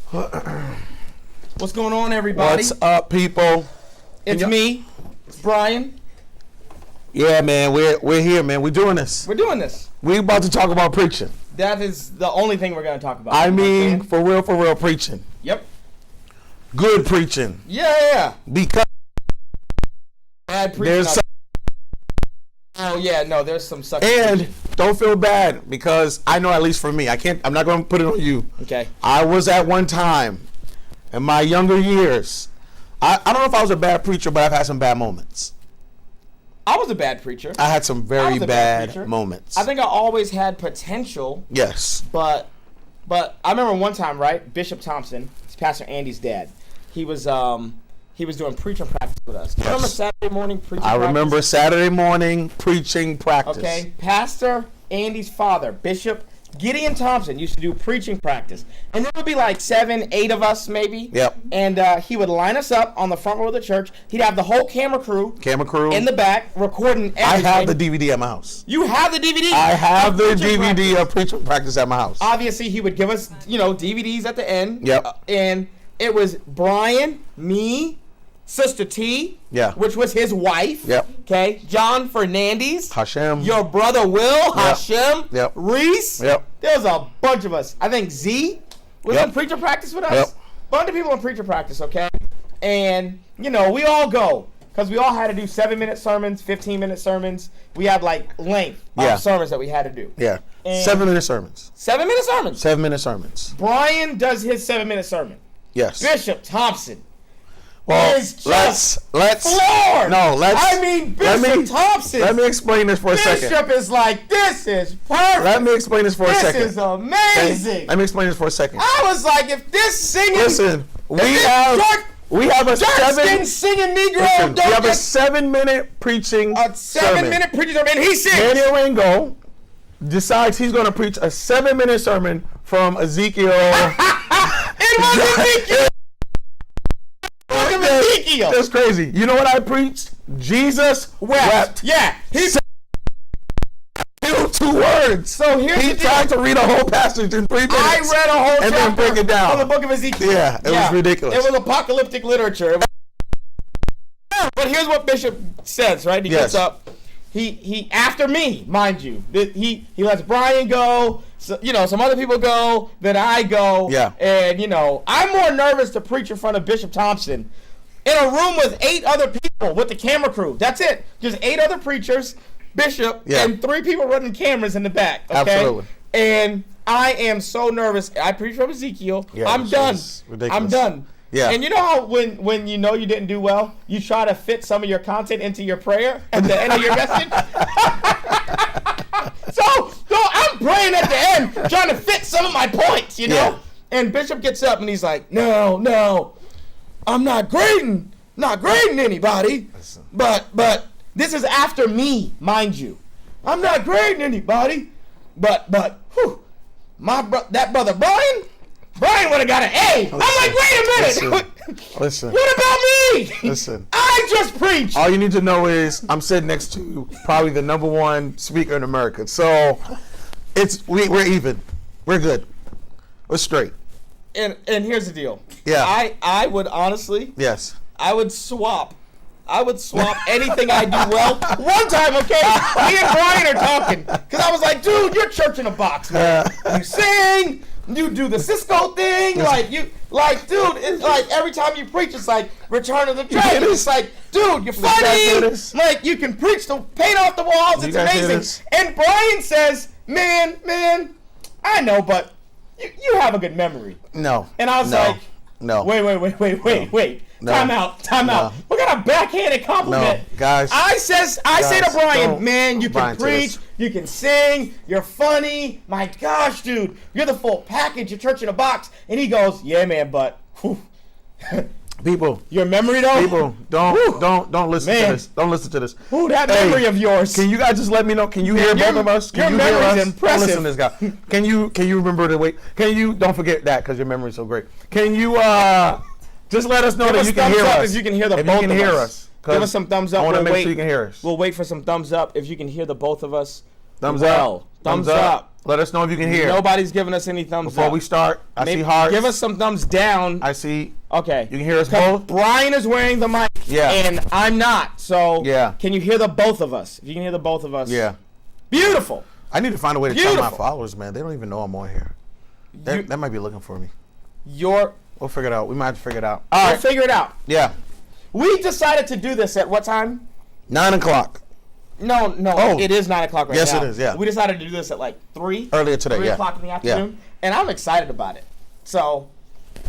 What's going on, everybody? What's up, people? It's me. It's Brian. Yeah, man, we're here, man. We're doing this. We're doing this. We're about to talk about preaching. That is the only thing we're going to talk about. I mean, for real preaching. Yep. Good preaching. Yeah. Because bad preaching. there's some, there's some such. and don't feel bad because I know, at least for me, I'm not going to put it on you. Okay. I was at one time in my younger years. I don't know if I was a bad preacher, but I've had some bad moments. I was a bad preacher. I had some very bad preacher. moments. I think I always had potential. Yes. But I remember one time, right? Bishop Thompson, it's Pastor Andy's dad. He was doing preaching practice with us. Do you remember Saturday morning preaching practice? I remember Saturday morning preaching practice. Okay. Pastor Andy's father, Bishop Gideon Thompson, used to do preaching practice. And there would be like 7, 8 of us maybe. Yep. And he would line us up on the front row of the church. He'd have the whole camera crew in the back recording everything. I have the DVD at my house. You have the DVD? I have the DVD of preaching practice at my house. Obviously, he would give us, DVDs at the end. Yep. And it was Brian, me, Sister T, which was his wife. Yep. Okay. John Fernandez. Hashem. Your brother Will. Hashem. Yep. Reese. Yep. There was a bunch of us. I think Z was in preacher practice with us. Yep. Bunch of people in preacher practice, okay? And, we all go. Because we all had to do 7-minute sermons, 15-minute sermons. We had, length of sermons that we had to do. Yeah. And 7-minute sermons. 7-minute sermons. 7-minute sermons. Brian does his 7-minute sermon. Yes. Bishop Thompson. Well, is just let's floored. No, let's. I mean, Bishop Thompson. Let me explain this for a second. Bishop is like, this is perfect. Let me explain this for a second. This is amazing. Okay? Let me explain this for a second. I was like, if this singing. Listen, we have a singing Negro. Listen, we have a 7-minute preaching. A 7-minute preaching sermon, and he sings. Daniel Ringo decides he's going to preach a 7-minute sermon from Ezekiel. It was Ezekiel. Ezekiel. That's crazy. You know what I preached? Jesus wept. Yeah. He said 2 words. So he tried to read a whole passage in 3 minutes. I read a whole and chapter then break it down from the book of Ezekiel. Yeah, it was ridiculous. It was apocalyptic literature. But here's what Bishop says, right? He gets up. He after me, mind you. He lets Brian go. So, some other people go, then I go. Yeah. And, I'm more nervous to preach in front of Bishop Thompson in a room with 8 other people with the camera crew. That's it. Just 8 other preachers, Bishop, and 3 people running cameras in the back. Okay? Absolutely. And I am so nervous. I preach from Ezekiel. Yeah, I'm done. Ridiculous. I'm done. Yeah. And you know how when you know you didn't do well, you try to fit some of your content into your prayer at the end of your message? So I'm praying at the end, trying to fit some of my points, Yeah. And Bishop gets up and he's like, no, I'm not grading anybody. Listen. But this is after me, mind you. I'm not grading anybody. But whew, that brother Brian would have got an A. I'm like, wait a minute. Listen. What about me? Listen. I just preached. All you need to know is I'm sitting next to probably the #1 speaker in America. So we're even. We're good. We're straight. And here's the deal. Yeah. I would honestly. Yes. I would swap anything I do well. One time, okay, me and Brian are talking. Because I was like, dude, you're church in a box, man. You sing, you do the Cisco thing. Dude, it's like every time you preach, it's like Return of the Dragon. It's like, dude, you're funny. Like, you can preach the paint off the walls. It's amazing. And Brian says, man, I know, but you have a good memory. No. And I was like, no. Wait. No. Time out. What kind of backhanded compliment? No, guys. I say to Brian, man, you can preach, you can sing, you're funny. My gosh, dude, you're the full package, you're church in a box. And he goes, yeah, man, but people, your memory though. People, don't listen to this. Don't listen to this. Ooh, that memory of yours. Can you guys just let me know? Can you hear both of us? Can you hear us? Impressive. Don't listen to this guy. Can you remember the way? Don't forget that because your memory's so great. Can you just let us know that you can hear us? If you can hear the both of us. If you can hear us. Give us some thumbs up. I want to make sure you can hear us. We'll wait for some thumbs up if you can hear the both of us. Thumbs up. Thumbs up. Let us know if you can hear. Nobody's giving us any thumbs Before up. we start, I Maybe see hearts. give us some thumbs down. I see. Okay. You can hear us both? Brian is wearing the mic. Yeah. And I'm not. So Yeah. can you hear the both of us? If you can hear the both of us. Yeah. Beautiful. I need to find a way to tell my Beautiful. followers, man. They don't even know I'm on here. They might be looking for me. We'll We'll figure it out. We might have to figure it out. All right. figure it out. Yeah. We decided to do this at what time? 9 o'clock. No, Oh. it is 9 o'clock right now. Yes, it is, yeah. We decided to do this at like 3. Earlier today, 3 yeah. o'clock in the Yeah. afternoon. And I'm excited about it. So,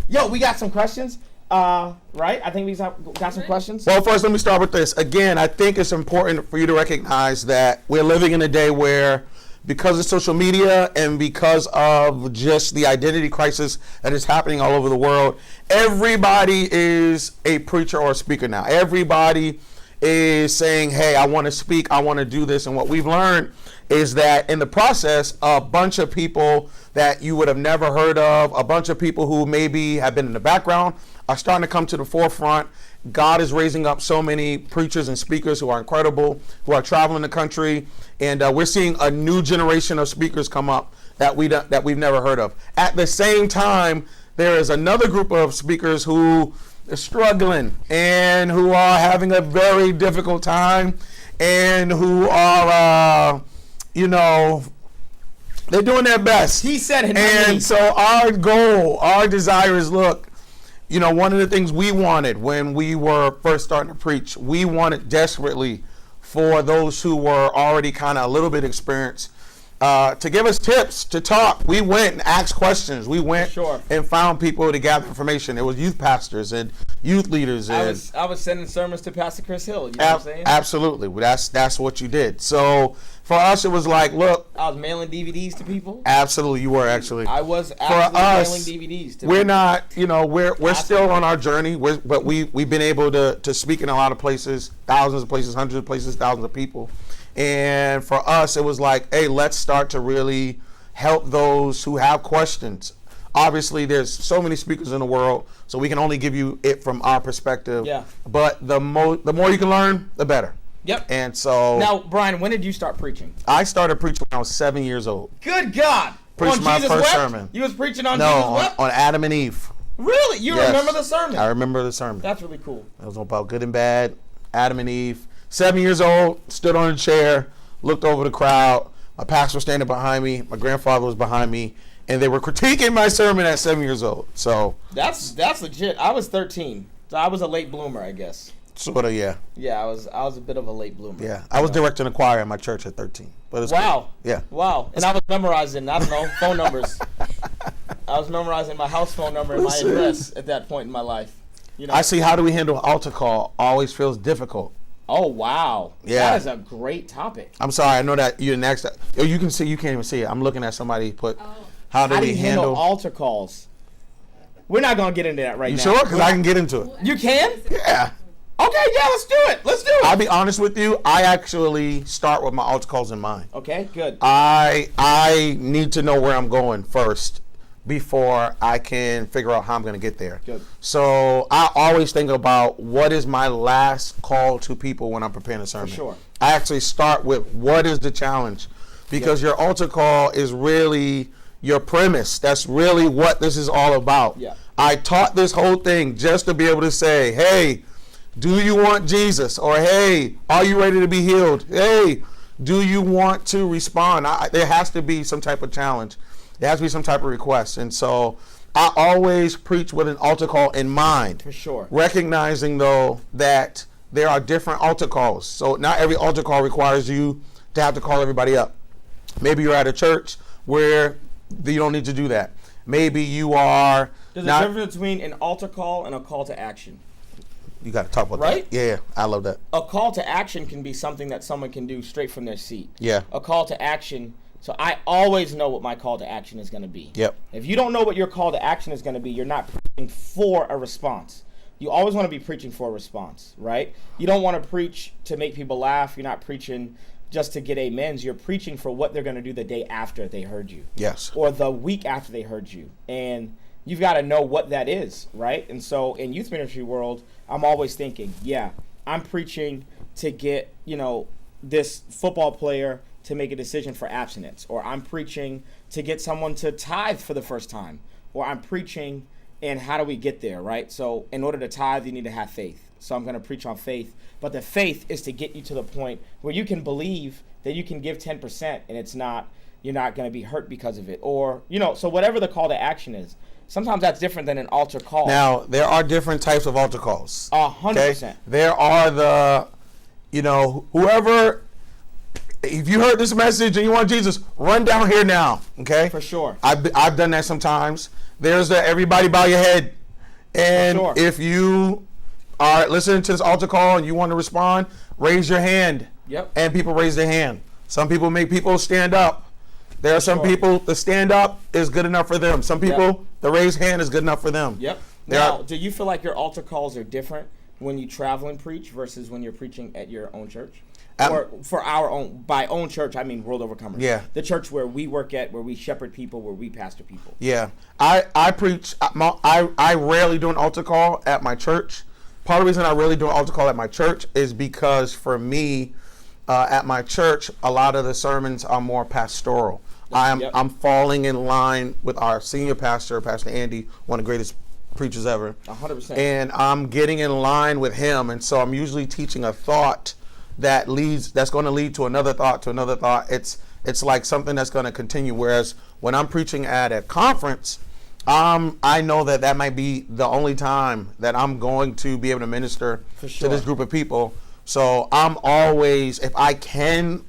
we got some questions. Right? I think we got some questions. Well, first, let me start with this. Again, I think it's important for you to recognize that we're living in a day where, because of social media and because of just the identity crisis that is happening all over the world, everybody is a preacher or a speaker now. Everybody is saying, hey, I want to speak, I want to do this. And what we've learned is that in the process, a bunch of people that you would have never heard of, a bunch of people who maybe have been in the background, are starting to come to the forefront. God is raising up so many preachers and speakers who are incredible, who are traveling the country. And we're seeing a new generation of speakers come up that we've never heard of. At the same time, there is another group of speakers who are struggling and who are having a very difficult time and who are, they're doing their best. He said it. And so our goal, our desire is, look, one of the things we wanted when we were first starting to preach, we wanted desperately for those who were already kind of a little bit experienced to give us tips, to talk. We went and asked questions. We went and found people to gather information. There was youth pastors and youth leaders. And I was sending sermons to Pastor Chris Hill. You know what I'm saying? Absolutely. That's what you did. So for us, it was like, look. I was mailing DVDs to people. Absolutely, you were actually. I was absolutely mailing DVDs to we're people. Not, we're still on our journey. But we've been able to speak in a lot of places, thousands of places, hundreds of places, thousands of people. And for us, it was like, hey, let's start to really help those who have questions. Obviously, there's so many speakers in the world, so we can only give you it from our perspective. Yeah. But the more you can learn, the better. Yep. And so now, Brian, when did you start preaching? I started preaching when I was 7 years old. Good God! Preached my Jesus first Wept? sermon. You was preaching on Jesus Wept? on Adam and Eve. Really? You Yes. remember the sermon? I remember the sermon. That's really cool. It was about good and bad, Adam and Eve. 7 years old, stood on a chair, looked over the crowd. My pastor was standing behind me. My grandfather was behind me. And they were critiquing my sermon at 7 years old. So that's legit. I was 13. So I was a late bloomer, I guess. Sort of, yeah. Yeah, I was a bit of a late bloomer. Yeah. I was directing a choir in my church at 13. But it's wow. Cool. Yeah. Wow. And I was memorizing, I don't know, phone numbers. I was memorizing my house phone number and my address at that point in my life. I see how do we handle altar call always feels difficult. Oh, wow. Yeah. That is a great topic. I'm sorry. I know that you didn't ask that. Oh, you can see. You can't even see it. I'm looking at somebody put. Oh. How do we handle altar calls? We're not going to get into that right now. You sure? Because I can get into it. You can? Yeah. Okay, yeah, let's do it. Let's do it. I'll be honest with you. I actually start with my altar calls in mind. Okay, good. I need to know where I'm going first before I can figure out how I'm going to get there. Good. So I always think about what is my last call to people when I'm preparing a sermon. For sure. I actually start with what is the challenge, because your altar call is really your premise. That's really what this is all about. Yeah. I taught this whole thing just to be able to say, hey, do you want Jesus? Or, hey, are you ready to be healed? Hey, do you want to respond? There has to be some type of challenge. There has to be some type of request. And so I always preach with an altar call in mind. For sure. Recognizing, though, that there are different altar calls. So not every altar call requires you to have to call everybody up. Maybe you're at a church where you don't need to do that. Maybe you are. There's a difference between an altar call and a call to action. You got to talk about right? that. Yeah, I love that. A call to action can be something that someone can do straight from their seat. Yeah. A call to action. So I always know what my call to action is going to be. Yep. If you don't know what your call to action is going to be, you're not preaching for a response. You always want to be preaching for a response, right? You don't want to preach to make people laugh. You're not preaching just to get amens. You're preaching for what they're going to do the day after they heard you. Yes. Or the week after they heard you. And you've got to know what that is, right? And so in youth ministry world, I'm always thinking, yeah, I'm preaching to get, this football player to make a decision for abstinence, or I'm preaching to get someone to tithe for the first time, or I'm preaching and how do we get there, right? So in order to tithe, you need to have faith. So I'm going to preach on faith, but the faith is to get you to the point where you can believe that you can give 10% and you're not going to be hurt because of it, or, so whatever the call to action is. Sometimes that's different than an altar call. Now, there are different types of altar calls. 100%. There are whoever, if you heard this message and you want Jesus, run down here now, okay? For sure. I've done that sometimes. There's the everybody bow your head. And For sure. if you are listening to this altar call and you want to respond, raise your hand. Yep. And people raise their hand. Some people make people stand up. There are some people, the stand up is good enough for them. Some people, the raised hand is good enough for them. Yep. Now, do you feel like your altar calls are different when you travel and preach versus when you're preaching at your own church? Or for by own church, I mean World Overcomers. Yeah. The church where we work at, where we shepherd people, where we pastor people. Yeah. I preach, I rarely do an altar call at my church. Part of the reason I rarely do an altar call at my church is because for me, at my church, a lot of the sermons are more pastoral. I'm falling in line with our senior pastor, Pastor Andy, one of the greatest preachers ever. 100%. And I'm getting in line with him, and so I'm usually teaching a thought that's going to lead to another thought, to another thought. It's like something that's going to continue. Whereas when I'm preaching at a conference, I know that might be the only time that I'm going to be able to minister to this group of people. So I'm always, if I can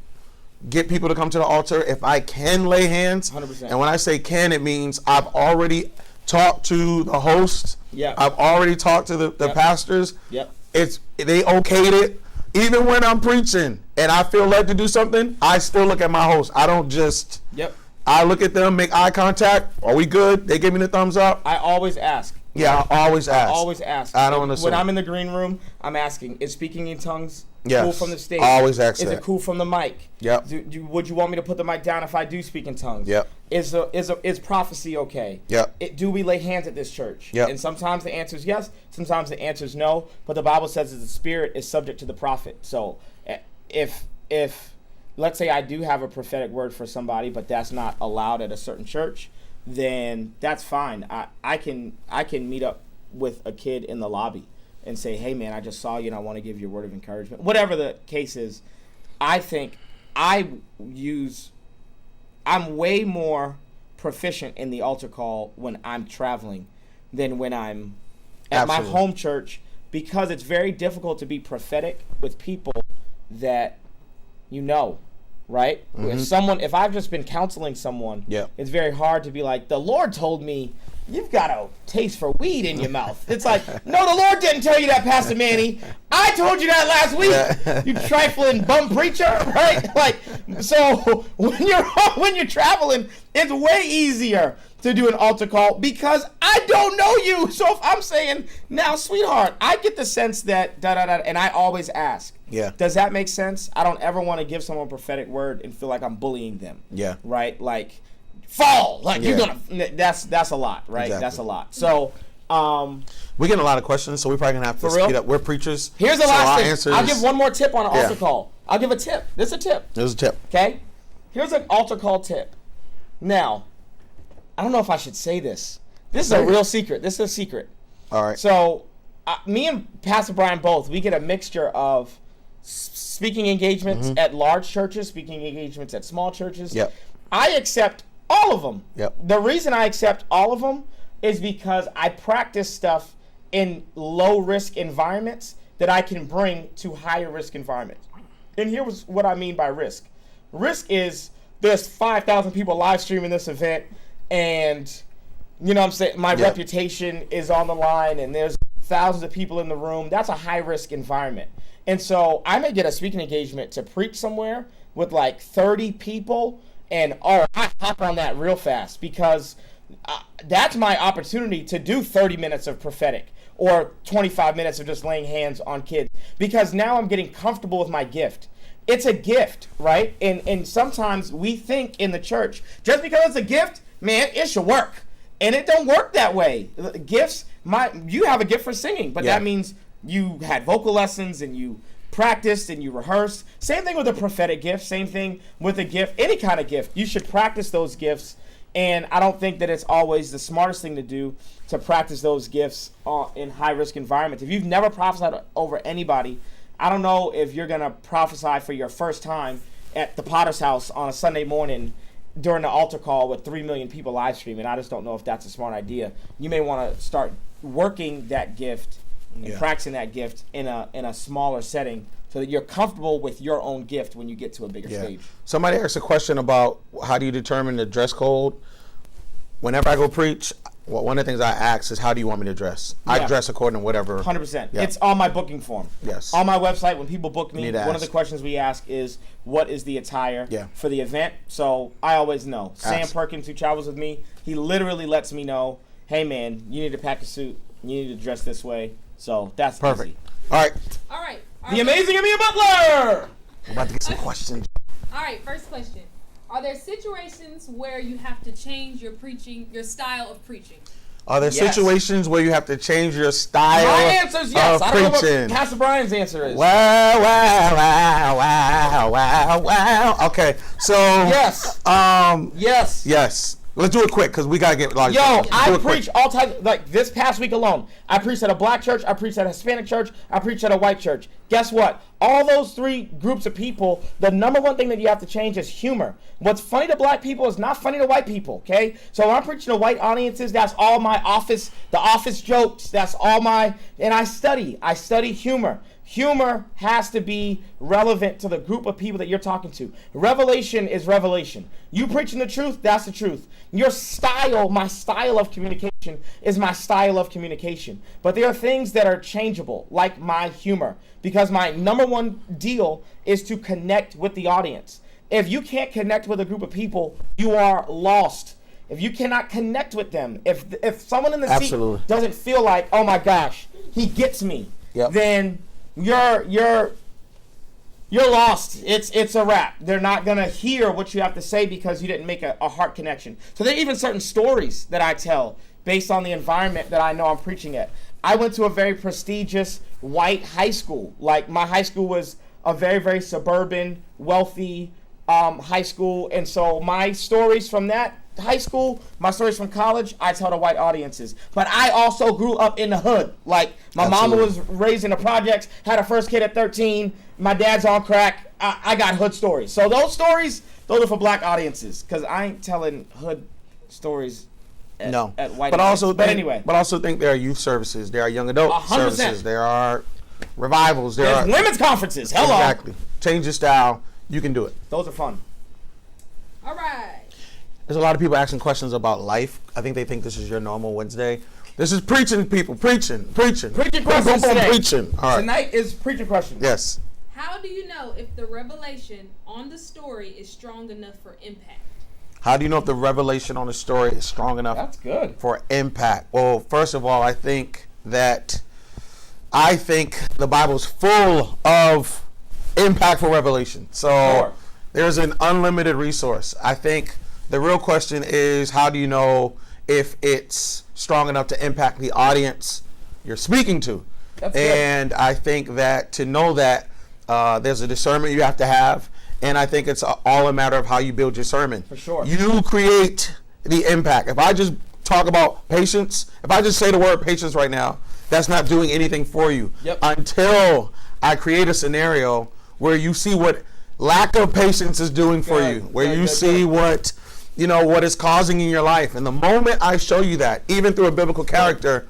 get people to come to the altar, if I can lay hands, 100%. And when I say can, it means I've already talked to the host. Yeah. I've already talked to the pastors. Yep. They okayed it. Even when I'm preaching and I feel led to do something, I still look at my host. I don't just. Yep. I look at them, make eye contact. Are we good? They give me the thumbs up. I always ask. Yeah, I always ask. I don't understand. When I'm in the green room, I'm asking, is speaking in tongues Yes. cool from the stage? I always ask Is that. it cool from the mic? Yep. Would you want me to put the mic down if I do speak in tongues? Yep. Is prophecy okay? Yep. Do we lay hands at this church? Yep. And sometimes the answer is yes, sometimes the answer is no, but the Bible says that the spirit is subject to the prophet. So if let's say I do have a prophetic word for somebody, but that's not allowed at a certain church, then that's fine. I can meet up with a kid in the lobby and say, hey man, I just saw you and I want to give you a word of encouragement. Whatever the case is, I think I'm way more proficient in the altar call when I'm traveling than when I'm at my home church, because it's very difficult to be prophetic with people that right? Mm-hmm. If I've just been counseling someone, Yep. it's very hard to be like, the Lord told me you've got a taste for weed in your mouth. It's like, no, the Lord didn't tell you that, Pastor Manny. I told you that last week, you trifling bum preacher, right? Like, so when you're traveling, it's way easier to do an altar call because I don't know you. So if I'm saying, now, sweetheart, I get the sense that and I always ask. Yeah. Does that make sense? I don't ever want to give someone a prophetic word and feel like I'm bullying them. Yeah. Right? Like, fall. Like, Yeah. you're gonna. That's a lot, right? Exactly. That's a lot. So, We're getting a lot of questions, so we're probably gonna have to For real? speed up. We're preachers. here's the so last our thing. answers- I'll give one more tip on an Yeah. altar call. I'll give a tip. This is a tip. There's a tip. Okay? Here's an altar call tip. Now, I don't know if I should say this. This is a real secret. This is a secret. All right. So, me and Pastor Brian both, we get a mixture of speaking engagements at large churches, speaking engagements at small churches. Yep. I accept all of them. Yep. The reason I accept all of them is because I practice stuff in low-risk environments that I can bring to higher-risk environments. And here's what I mean by risk. Risk is there's 5,000 people live streaming this event, and you know what I'm saying, my reputation is on the line, and there's thousands of people in the room. That's a high-risk environment. And so I may get a speaking engagement to preach somewhere with like 30 people, and I hop on that real fast because that's my opportunity to do 30 minutes of prophetic or 25 minutes of just laying hands on kids, because now I'm getting comfortable with my gift. It's a gift, right? And sometimes we think in the church, just because it's a gift, man, it should work. And it don't work that way. Gifts, you have a gift for singing, but that means you had vocal lessons and you practiced and you rehearsed. Same thing with a prophetic gift. Same thing with a gift, any kind of gift. You should practice those gifts. And I don't think that it's always the smartest thing to do to practice those gifts in high-risk environments. If you've never prophesied over anybody, I don't know if you're going to prophesy for your first time at the Potter's house on a Sunday morning during the altar call with 3 million people live streaming. I just don't know if that's a smart idea. You may want to start working that gift and practicing that gift in a smaller setting so that you're comfortable with your own gift when you get to a bigger stage. Somebody asked a question about how do you determine the dress code. Whenever I go preach, one of the things I ask is, how do you want me to dress? I dress according to whatever. 100%. Yeah. It's on my booking form. Yes. On my website, when people book me, one of ask. the questions we ask is, what is the attire Yeah. for the event? So I always know. Sam Ask. Perkins, who travels with me, he literally lets me know, hey, man, you need to pack a suit. You need to dress this way. So that's Perfect. easy. All right. All right. The amazing Amir Butler! I'm about to get some questions. All right, first question. Are there situations where you have to change your preaching, your style of preaching? Are there Yes. situations where you have to change your style My answer is yes. of I don't know preaching? what Pastor Brian's answer is. Wow, wow, wow, wow, wow, wow. Okay, so Yes. Yes. yes. Let's do it quick because we gotta get large. Yo, Do I it quick. preach all types. Like this past week alone, I preached at a black church, I preached at a Hispanic church, I preached at a white church. Guess what? All those three groups of people, the number one thing that you have to change is humor. What's funny to black people is not funny to white people, okay? So when I'm preaching to white audiences, that's all the office jokes, that's all and I study humor. Humor has to be relevant to the group of people that you're talking to. Revelation is revelation. You preaching the truth, that's the truth. Your style, my style of communication is my style of communication. But there are things that are changeable, like my humor, because my number one deal is to connect with the audience. If you can't connect with a group of people, you are lost. If you cannot connect with them, if someone in the Absolutely. seat doesn't feel like, oh my gosh, he gets me, Yep. then you're lost. It's a wrap. They're not gonna hear what you have to say because you didn't make a heart connection. So there are even certain stories that I tell based on the environment that I know I'm preaching at. I went to a very prestigious white high school. Like my high school was a very, very suburban, wealthy high school, and so my stories from that high school, my stories from college, I tell to white audiences. But I also grew up in the hood. Like my mama was raised in the projects, had her first kid at 13. My dad's on crack. I got hood stories. So those stories, those are for black audiences, because I ain't telling hood stories at white. But events. also, anyway, but also think there are youth services, there are young adult 100%. services, there are revivals, there there's are women's conferences. Hello. exactly. Change your style. You can do it. Those are fun. All right. There's a lot of people asking questions about life. I think they think this is your normal Wednesday. This is preaching, people. Preaching. Preaching Boom, questions boom, today. preaching. All right. Tonight is preaching questions. Yes. How do you know if the revelation on the story is strong enough for impact? How do you know if the revelation on the story is strong enough That's good. for impact? Well, first of all, I think the Bible's full of impactful revelation. So Sure. there's an unlimited resource. I think the real question is, how do you know if it's strong enough to impact the audience you're speaking to? That's good. And I think that to know that, there's a discernment you have to have. And I think it's all a matter of how you build your sermon. For sure. You create the impact. If I just talk about patience, if I just say the word patience right now, that's not doing anything for you. Yep. Until I create a scenario where you see what lack of patience is doing for Good. you, where Good, you good, see good. what is causing in your life. And the moment I show you that, even through a biblical character,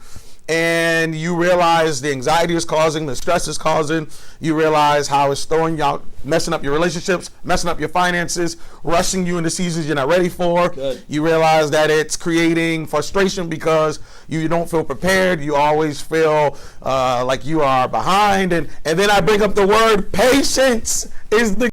and you realize the anxiety is causing, the stress is causing, you realize how it's throwing you out, messing up your relationships, messing up your finances, rushing you into seasons you're not ready for. Good. You realize that it's creating frustration because you don't feel prepared. You always feel like you are behind. And then I bring up the word patience is the